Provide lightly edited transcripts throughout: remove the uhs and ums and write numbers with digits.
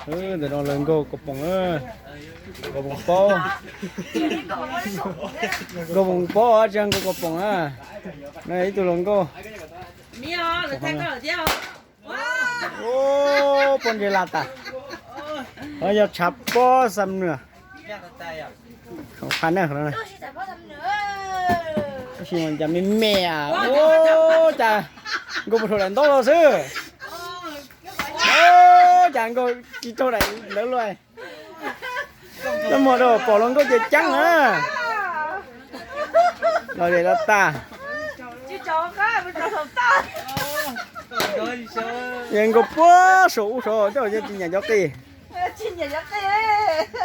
để nó lên go cục bông go bông po go bông po ở trên go cục bông này tụi lần go mi ho rồi thay cái gì ô con gì lạ ta ở giờ chắp po xăm nữa không phán nữa rồi khi mình chăm mẹ ô chà go một thằng to rồi chứ ô chàng go chỉ to này lớn rồi nó mua đồ bỏ lông có chơi trắng á rồi để nó taยังก็ปัวสูโซเจ้าจะกินอย่างจ๊อกกี้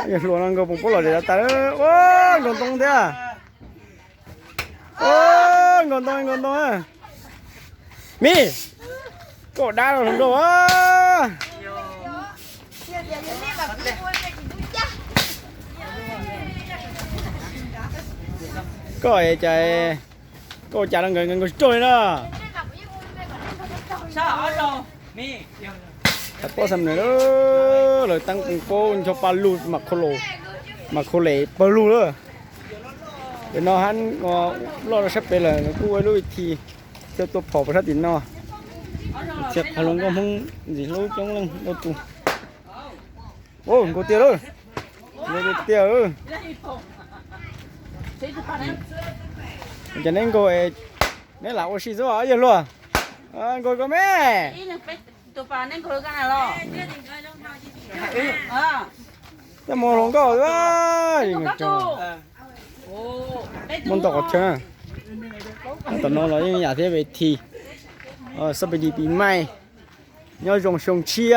อย่าหลวงนั่งก็ปุ๊บปุ๊บเลยแต่โอ้ยงอนตรงเดียวโอ้ยงอนตรงอ่ะมีก็ได้แล้วทั้งตัวก็ไอ้ใจก็จ่ายเงินก็ช่วยนะแต่พอสำเร็จเลยตั้งปุ่งโป้ชอบปลาลูดมาโคเล่ปลาลูเลยเดี๋ยวนอฮันงอรอดชับไปเลยกูไว้รู้อีกทีเจ้าตัวผอประทัดดินนอเจ็บพลังก็มึงสิรู้จังเลยโอ้ตูโอ้กูเตี้ยเลยกูเตี้ยจะนั่งกูนี่แหละว่าชีสว่าอย่างรัวกูก็แม่ตัวปลาเนี่ยคนกันเหรอแต่มองลงก็ว่ามันตกเช่ตอนนั้นเรายังอยากที่ไปทีสวัสดีปีใหม่ยอดจงชงเชีย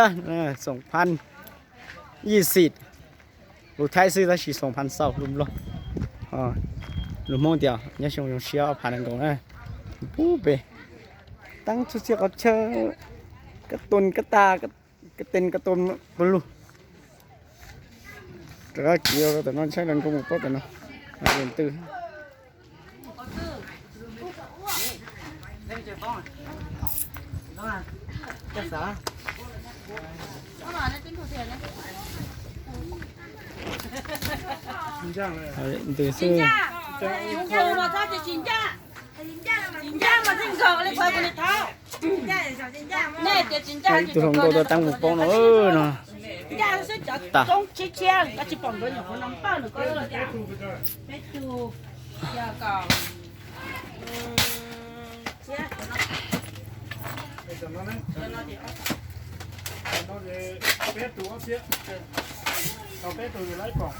2020ลูกไทยซื้อได้สี่2,000ลุมล้อลุมมองเดียวยอดชงเชียผ่านกันนะปุ๊บไปตั้งชุดเสียก็เชกระตุนกระตากระเต็นกระตุนบลูแต่ก็เกี่ยวแต่นั่นใช้เรื่องกูหมดปุ๊บแต่เนาะมาเรียนตื้อจะสาตื่นซื้อตัวของตัวตั้งหมูป้องเนาะเนาะตาเอาเป็ดตัวอยู่ไร้กล่อง